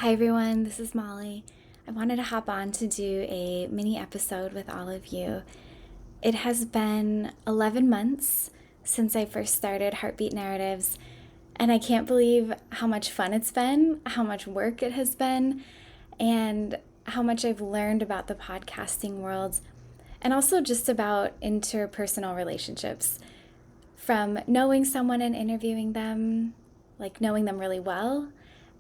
Hi everyone, this is Molly. I wanted to hop on to do a mini episode with all of you. It has been 11 months since I first started Heartbeat Narratives, and I can't believe how much fun it's been, how much work it has been, and how much I've learned about the podcasting world, and also just about interpersonal relationships. From knowing someone and interviewing them, like knowing them really well,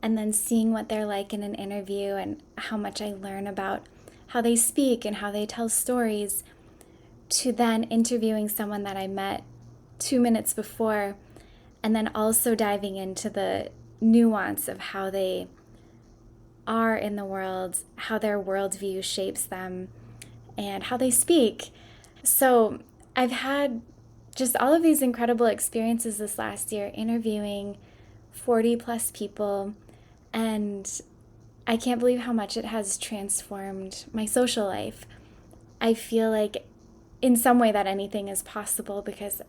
and then seeing what they're like in an interview and how much I learn about how they speak and how they tell stories, to then interviewing someone that I met 2 minutes before, and then also diving into the nuance of how they are in the world, how their worldview shapes them, and how they speak. So I've had just all of these incredible experiences this last year interviewing 40 plus people, and I can't believe how much it has transformed my social life. I feel like in some way that anything is possible because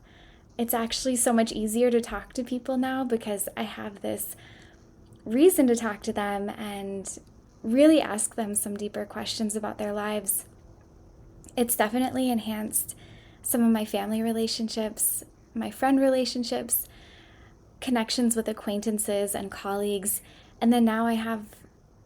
it's actually so much easier to talk to people now because I have this reason to talk to them and really ask them some deeper questions about their lives. It's definitely enhanced some of my family relationships, my friend relationships, connections with acquaintances and colleagues. And then now I have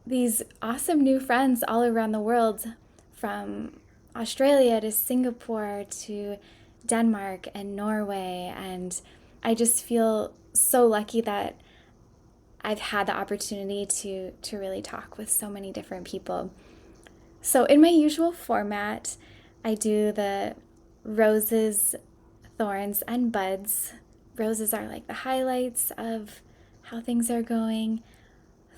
these awesome new friends all around the world, from Australia to Singapore to Denmark and Norway. And I just feel so lucky that I've had the opportunity to really talk with so many different people. So in my usual format, I do the roses, thorns, and buds. Roses are like the highlights of how things are going.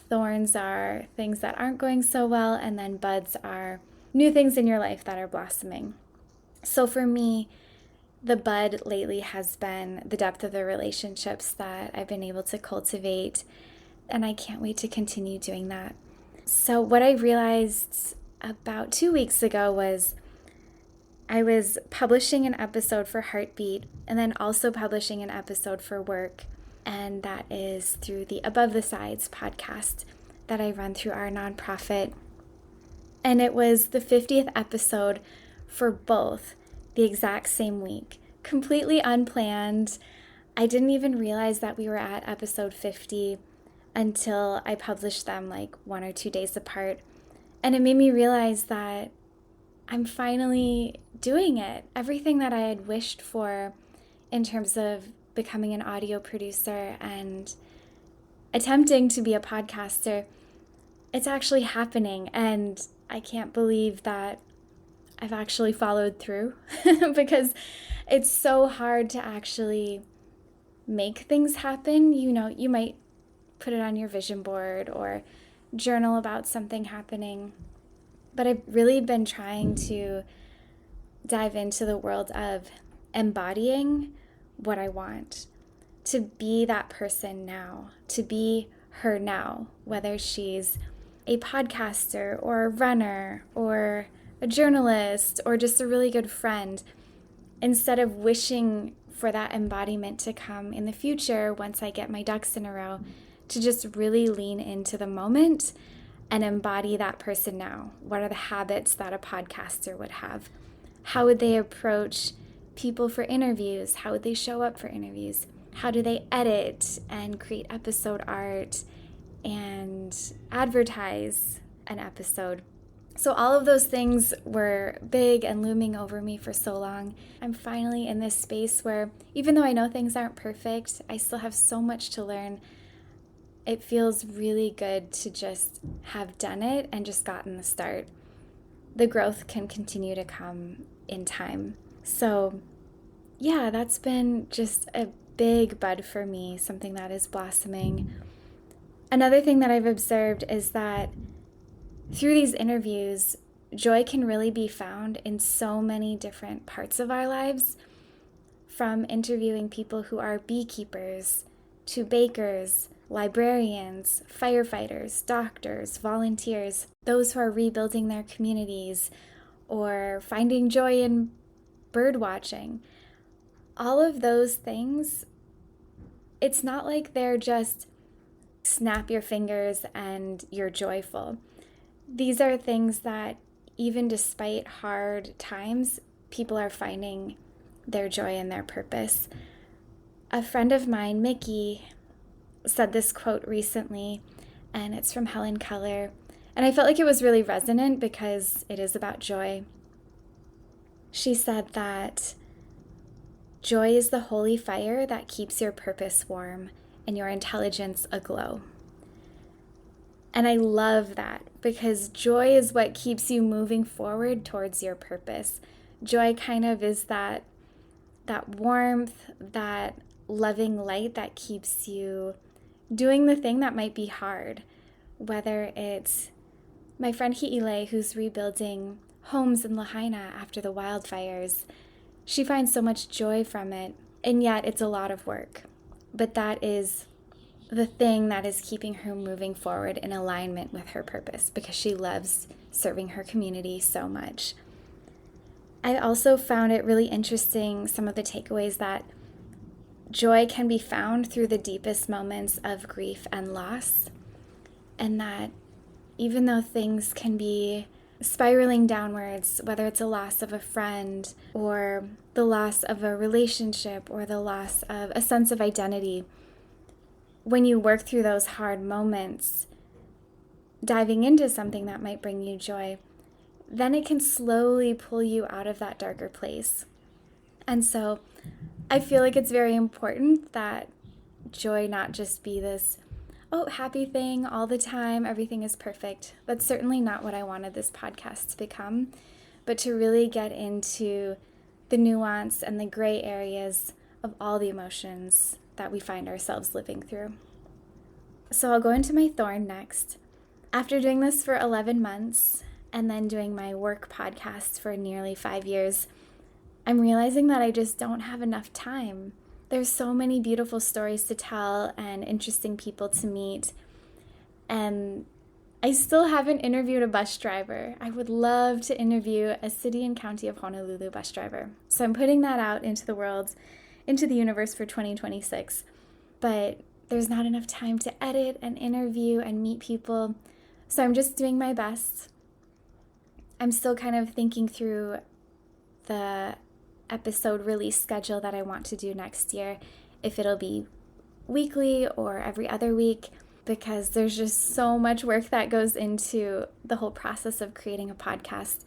Thorns are things that aren't going so well, and then buds are new things in your life that are blossoming. So for me, the bud lately has been the depth of the relationships that I've been able to cultivate, and I can't wait to continue doing that. So what I realized about 2 weeks ago was I was publishing an episode for Heartbeat and then also publishing an episode for work, and that is through the Above the Sides podcast that I run through our nonprofit. And it was the 50th episode for both the exact same week, completely unplanned. I didn't even realize that we were at episode 50 until I published them like 1 or 2 days apart. And it made me realize that I'm finally doing it. Everything that I had wished for in terms of becoming an audio producer and attempting to be a podcaster, it's actually happening. And I can't believe that I've actually followed through because it's so hard to actually make things happen. You know, you might put it on your vision board or journal about something happening. But I've really been trying to dive into the world of embodying what I want, to be that person now, to be her now, whether she's a podcaster or a runner or a journalist or just a really good friend, instead of wishing for that embodiment to come in the future once I get my ducks in a row, to just really lean into the moment and embody that person now. What are the habits that a podcaster would have? How would they approach people for interviews? How would they show up for interviews? How do they edit and create episode art and advertise an episode? So all of those things were big and looming over me for so long. I'm finally in this space where, even though I know things aren't perfect, I still have so much to learn. It feels really good to just have done it and just gotten the start. The growth can continue to come in time. So yeah, that's been just a big bud for me, something that is blossoming. Another thing that I've observed is that through these interviews, joy can really be found in so many different parts of our lives, from interviewing people who are beekeepers to bakers, librarians, firefighters, doctors, volunteers, those who are rebuilding their communities or finding joy in bird watching. All of those things, it's not like they're just snap your fingers and you're joyful. These are things that, even despite hard times, people are finding their joy and their purpose. A friend of mine, Mickey, said this quote recently, and it's from Helen Keller. And I felt like it was really resonant because it is about joy. She said that joy is the holy fire that keeps your purpose warm and your intelligence aglow. And I love that, because joy is what keeps you moving forward towards your purpose. Joy kind of is that warmth, that loving light that keeps you doing the thing that might be hard. Whether it's my friend Hi'ile, who's rebuilding homes in Lahaina after the wildfires. She finds so much joy from it, and yet it's a lot of work. But that is the thing that is keeping her moving forward in alignment with her purpose, because she loves serving her community so much. I also found it really interesting, some of the takeaways, that joy can be found through the deepest moments of grief and loss, and that even though things can be spiraling downwards, whether it's a loss of a friend or the loss of a relationship or the loss of a sense of identity, when you work through those hard moments, diving into something that might bring you joy, then it can slowly pull you out of that darker place. And so I feel like it's very important that joy not just be this, happy thing all the time, everything is perfect. That's certainly not what I wanted this podcast to become, but to really get into the nuance and the gray areas of all the emotions that we find ourselves living through. So I'll go into my thorn next. After doing this for 11 months and then doing my work podcast for nearly 5 years, I'm realizing that I just don't have enough time. There's so many beautiful stories to tell and interesting people to meet. And I still haven't interviewed a bus driver. I would love to interview a city and county of Honolulu bus driver. So I'm putting that out into the world, into the universe for 2026. But there's not enough time to edit and interview and meet people. So I'm just doing my best. I'm still kind of thinking through the episode release schedule that I want to do next year, if it'll be weekly or every other week, because there's just so much work that goes into the whole process of creating a podcast.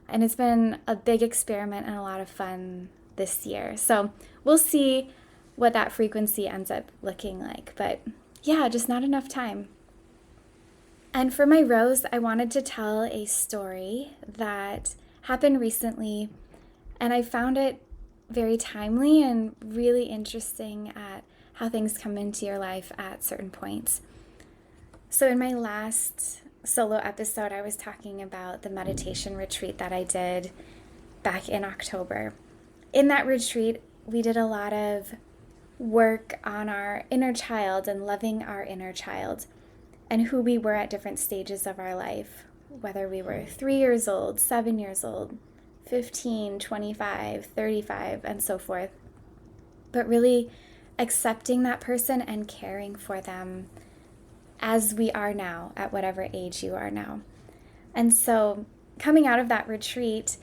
And it's been a big experiment and a lot of fun this year. So we'll see what that frequency ends up looking like. But yeah, just not enough time. And for my rose, I wanted to tell a story that happened recently, and I found it very timely and really interesting at how things come into your life at certain points. So in my last solo episode, I was talking about the meditation retreat that I did back in October. In that retreat, we did a lot of work on our inner child and loving our inner child and who we were at different stages of our life, whether we were 3 years old, 7 years old, 15, 25, 35, and so forth. But really accepting that person and caring for them as we are now, at whatever age you are now. And so coming out of that retreat,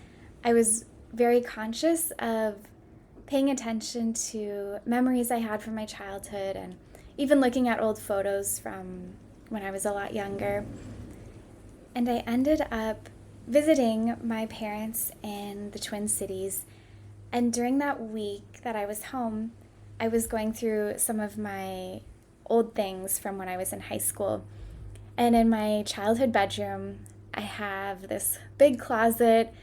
I was very conscious of paying attention to memories I had from my childhood, and even looking at old photos from when I was a lot younger. And I ended up visiting my parents in the Twin Cities. And during that week that I was home, I was going through some of my old things from when I was in high school. And in my childhood bedroom, I have this big closet.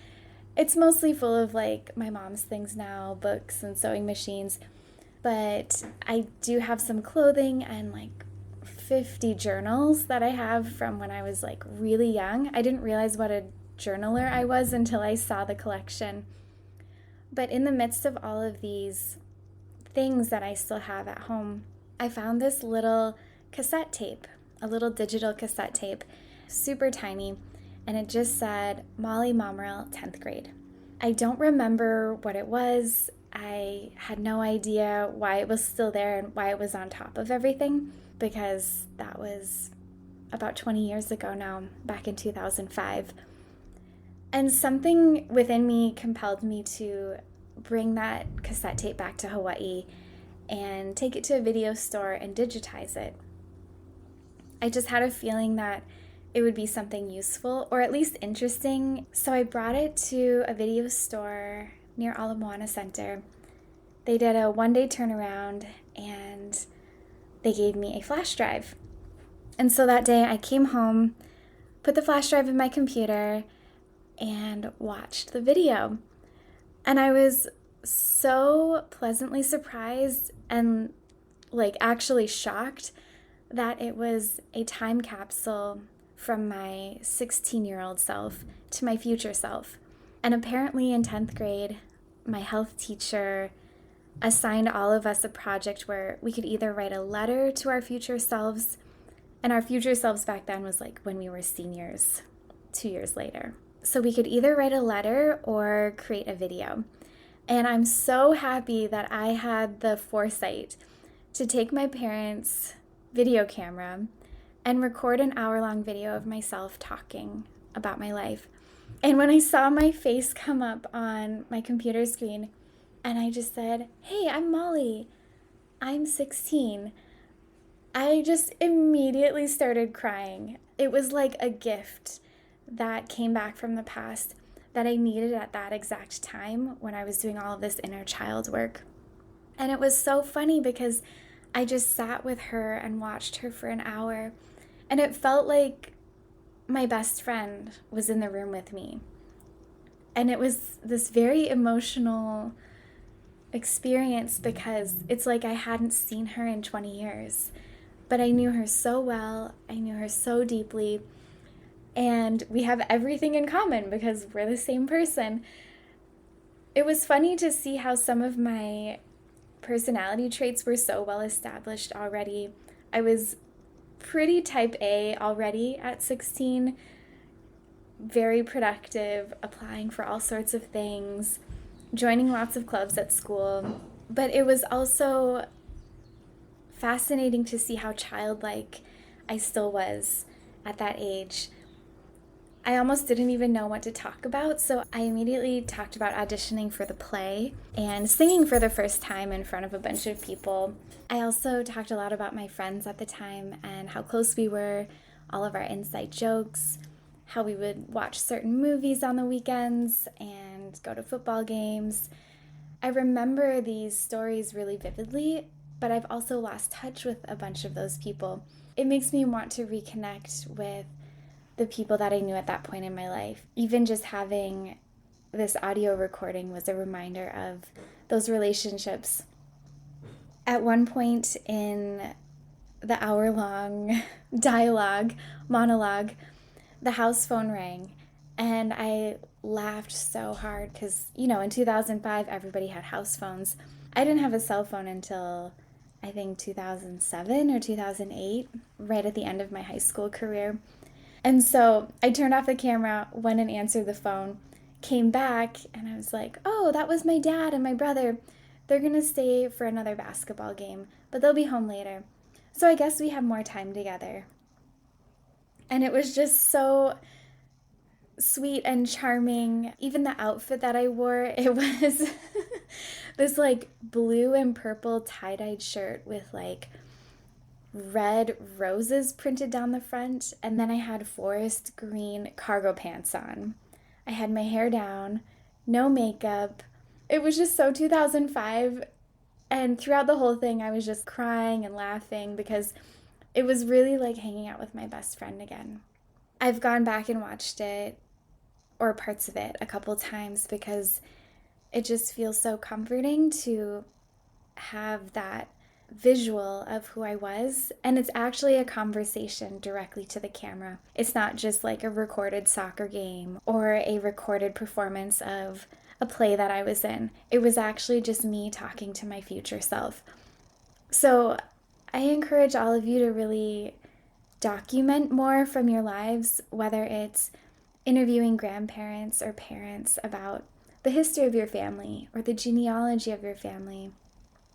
It's mostly full of like my mom's things now, books and sewing machines. But I do have some clothing and like 50 journals that I have from when I was like really young. I didn't realize what a journaler I was until I saw the collection. But in the midst of all of these things that I still have at home, I found this little cassette tape, a little digital cassette tape, super tiny, and it just said Molly Mamaril, 10th grade. I don't remember what it was. I had no idea why it was still there and why it was on top of everything. because that was about 20 years ago now, back in 2005. And something within me compelled me to bring that cassette tape back to Hawaii and take it to a video store and digitize it. I just had a feeling that it would be something useful or at least interesting. So I brought it to a video store near Ala Moana Center. They did a one-day turnaround and they gave me a flash drive. And so that day I came home, put the flash drive in my computer, and watched the video. And I was so pleasantly surprised and actually shocked that it was a time capsule from my 16-year-old self to my future self. And apparently in 10th grade, my health teacher assigned all of us a project where we could either write a letter to our future selves, and our future selves back then was when we were seniors, 2 years later. So we could either write a letter or create a video. And I'm so happy that I had the foresight to take my parents' video camera and record an hour-long video of myself talking about my life. And when I saw my face come up on my computer screen, and I just said, "Hey, I'm Molly. I'm 16." I just immediately started crying. It was like a gift that came back from the past that I needed at that exact time when I was doing all of this inner child work. And it was so funny because I just sat with her and watched her for an hour, and it felt like my best friend was in the room with me. And it was this very emotional experience because it's like I hadn't seen her in 20 years, but I knew her so well, I knew her so deeply, and we have everything in common because we're the same person. It was funny to see how some of my personality traits were so well established already. I was pretty type A already at 16, very productive, applying for all sorts of things, joining lots of clubs at school. But it was also fascinating to see how childlike I still was at that age. I almost didn't even know what to talk about, so I immediately talked about auditioning for the play and singing for the first time in front of a bunch of people. I also talked a lot about my friends at the time and how close we were, all of our inside jokes, how we would watch certain movies on the weekends and go to football games. I remember these stories really vividly, but I've also lost touch with a bunch of those people. It makes me want to reconnect with the people that I knew at that point in my life. Even just having this audio recording was a reminder of those relationships. At one point in the hour-long monologue, the house phone rang, and I laughed so hard because, in 2005, everybody had house phones. I didn't have a cell phone until, I think, 2007 or 2008, right at the end of my high school career. And so I turned off the camera, went and answered the phone, came back, and I was like, "Oh, that was my dad and my brother. They're going to stay for another basketball game, but they'll be home later. So I guess we have more time together." And it was just so sweet and charming. Even the outfit that I wore, it was this blue and purple tie-dyed shirt with red roses printed down the front, and then I had forest green cargo pants on. I had my hair down, no makeup. It was just so 2005, and throughout the whole thing I was just crying and laughing because it was really like hanging out with my best friend again. I've gone back and watched it, or parts of it, a couple times because it just feels so comforting to have that visual of who I was, and it's actually a conversation directly to the camera. It's not just like a recorded soccer game or a recorded performance of a play that I was in. It was actually just me talking to my future self. So I encourage all of you to really document more from your lives, whether it's interviewing grandparents or parents about the history of your family or the genealogy of your family,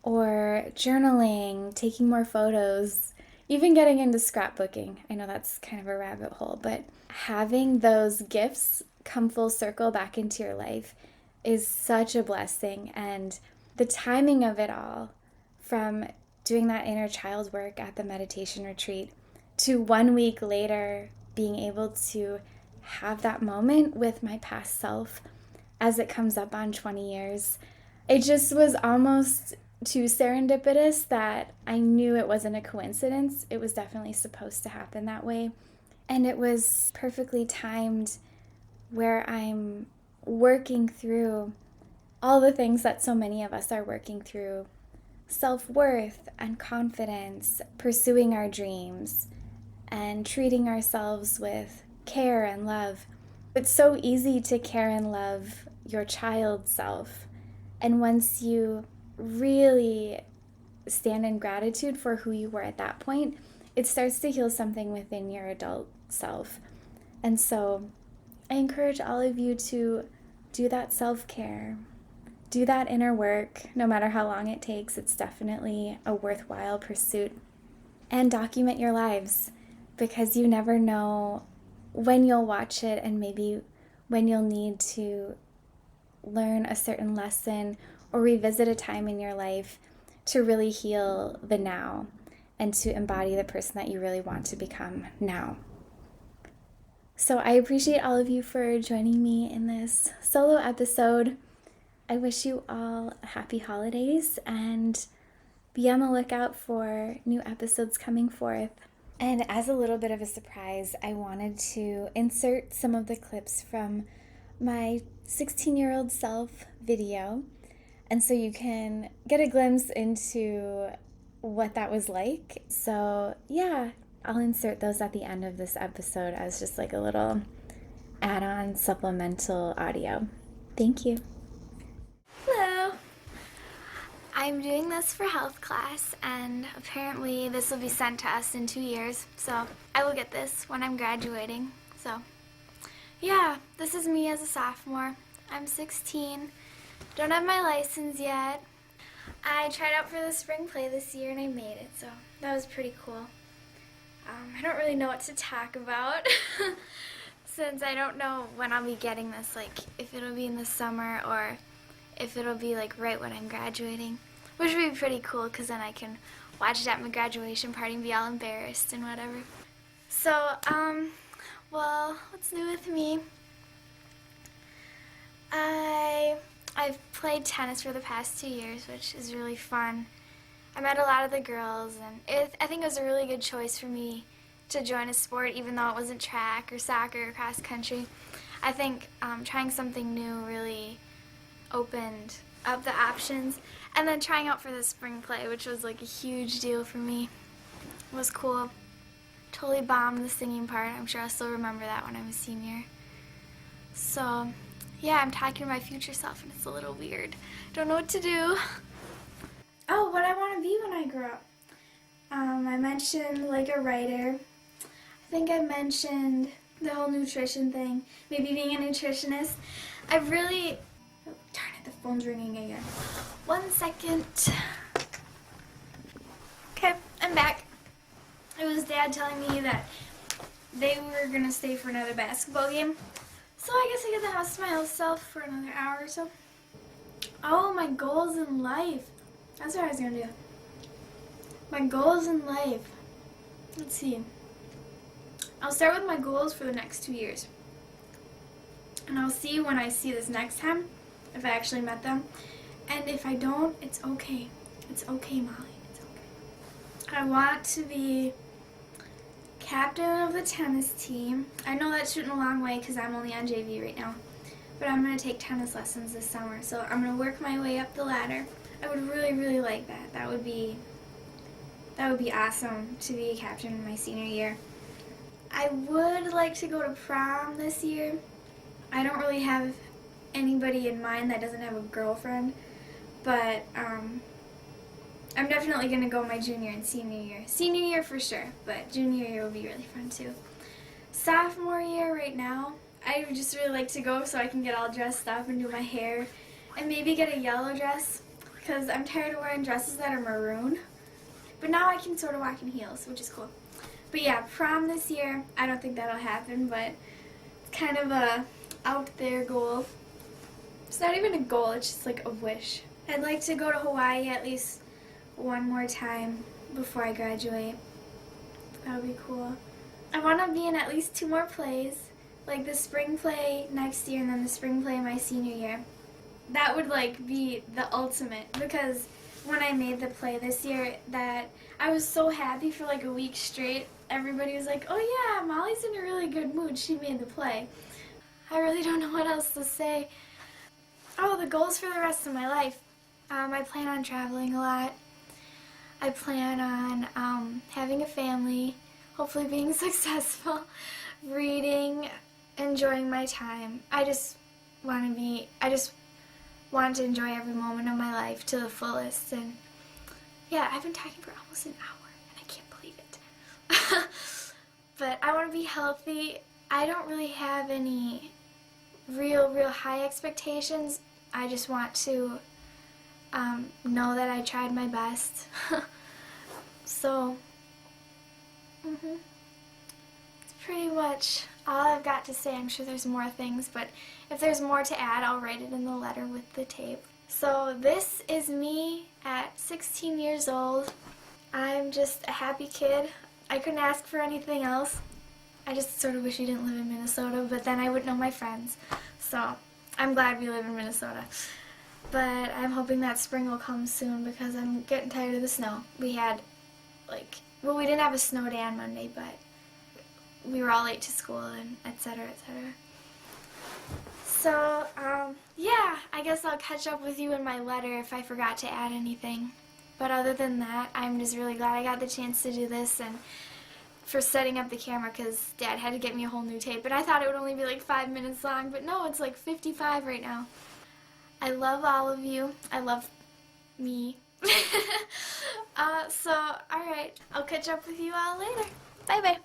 or journaling, taking more photos, even getting into scrapbooking. I know that's kind of a rabbit hole, but having those gifts come full circle back into your life is such a blessing. And the timing of it all, from doing that inner child work at the meditation retreat to 1 week later being able to have that moment with my past self as it comes up on 20 years, it just was almost too serendipitous that I knew it wasn't a coincidence. It was definitely supposed to happen that way. And it was perfectly timed where I'm working through all the things that so many of us are working through: self-worth and confidence, pursuing our dreams, and treating ourselves with care and love. It's so easy to care and love your child self. And once you really stand in gratitude for who you were at that point, it starts to heal something within your adult self. And so I encourage all of you to do that self-care, do that inner work, no matter how long it takes. It's definitely a worthwhile pursuit. And document your lives, because you never know when you'll watch it and maybe when you'll need to learn a certain lesson or revisit a time in your life to really heal the now and to embody the person that you really want to become now. So I appreciate all of you for joining me in this solo episode. I wish you all happy holidays and be on the lookout for new episodes coming forth. And as a little bit of a surprise, I wanted to insert some of the clips from my 16-year-old self video. And so you can get a glimpse into what that was like. So yeah, I'll insert those at the end of this episode as just like a little add-on supplemental audio. Thank you. Hello. I'm doing this for health class, and apparently this will be sent to us in 2 years, so I will get this when I'm graduating. So yeah, this is me as a sophomore. I'm 16, don't have my license yet. I tried out for the spring play this year and I made it, so that was pretty cool. I don't really know what to talk about since I don't know when I'll be getting this, like if it'll be in the summer or if it'll be like right when I'm graduating, which would be pretty cool because then I can watch it at my graduation party and be all embarrassed and whatever. So, well, what's new with me? I've played tennis for the past 2 years, which is really fun. I met a lot of the girls, and I think it was a really good choice for me to join a sport, even though it wasn't track or soccer or cross country. I think trying something new really opened up the options, and then trying out for the spring play, which was like a huge deal for me, was cool. Totally bombed the singing part. I'm sure I'll still remember that when I'm a senior. So yeah, I'm talking to my future self and it's a little weird. Don't know what to do. Oh, what I want to be when I grow up. I mentioned like a writer. I think I mentioned the whole nutrition thing, maybe being a nutritionist. I really, oh, darn it, the phone's ringing again. 1 second. Okay, I'm back. It was Dad telling me that they were gonna stay for another basketball game. So I guess I get the house to my old self for another hour or so. Oh, my goals in life. That's what I was gonna do. My goals in life. Let's see. I'll start with my goals for the next 2 years. And I'll see when I see this next time if I actually met them. And if I don't, it's okay. It's okay, Molly. It's okay. I want to be captain of the tennis team. I know that's shooting a long way because I'm only on JV right now. But I'm going to take tennis lessons this summer. So I'm going to work my way up the ladder. I would really, really like that. That would be awesome to be a captain in my senior year. I would like to go to prom this year. I don't really have anybody in mind that doesn't have a girlfriend, but I'm definitely going to go my junior and senior year. Senior year for sure, but junior year will be really fun too. Sophomore year right now, I would just really like to go so I can get all dressed up and do my hair and maybe get a yellow dress because I'm tired of wearing dresses that are maroon. But now I can sort of walk in heels, which is cool. But yeah, prom this year, I don't think that'll happen, but it's kind of a out there goal. It's not even a goal, it's just like a wish. I'd like to go to Hawaii at least one more time before I graduate. That would be cool. I want to be in at least 2 more plays, like the spring play next year and then the spring play my senior year. That would like be the ultimate, because when I made the play this year, that I was so happy for like a week straight. Everybody was like, oh yeah, Molly's in a really good mood, she made the play. I really don't know what else to say. Oh, the goals for the rest of my life. I plan on traveling a lot. I plan on having a family, hopefully being successful, reading, enjoying my time. I just want to enjoy every moment of my life to the fullest. And yeah, I've been talking for almost an hour and I can't believe it. But I want to be healthy. I don't really have any real high expectations. I just want to know that I tried my best. So, it's pretty much all I've got to say. I'm sure there's more things, but if there's more to add, I'll write it in the letter with the tape. So this is me at 16 years old. I'm just a happy kid. I couldn't ask for anything else. I just sort of wish we didn't live in Minnesota, but then I would know my friends. So I'm glad we live in Minnesota. But I'm hoping that spring will come soon because I'm getting tired of the snow. We had we didn't have a snow day on Monday, but we were all late to school and etc., etc. So, yeah, I guess I'll catch up with you in my letter if I forgot to add anything. But other than that, I'm just really glad I got the chance to do this and for setting up the camera, because Dad had to get me a whole new tape. And I thought it would only be like 5 minutes long, but no, it's like 55 right now. I love all of you. I love me. So, alright, I'll catch up with you all later. Bye-bye.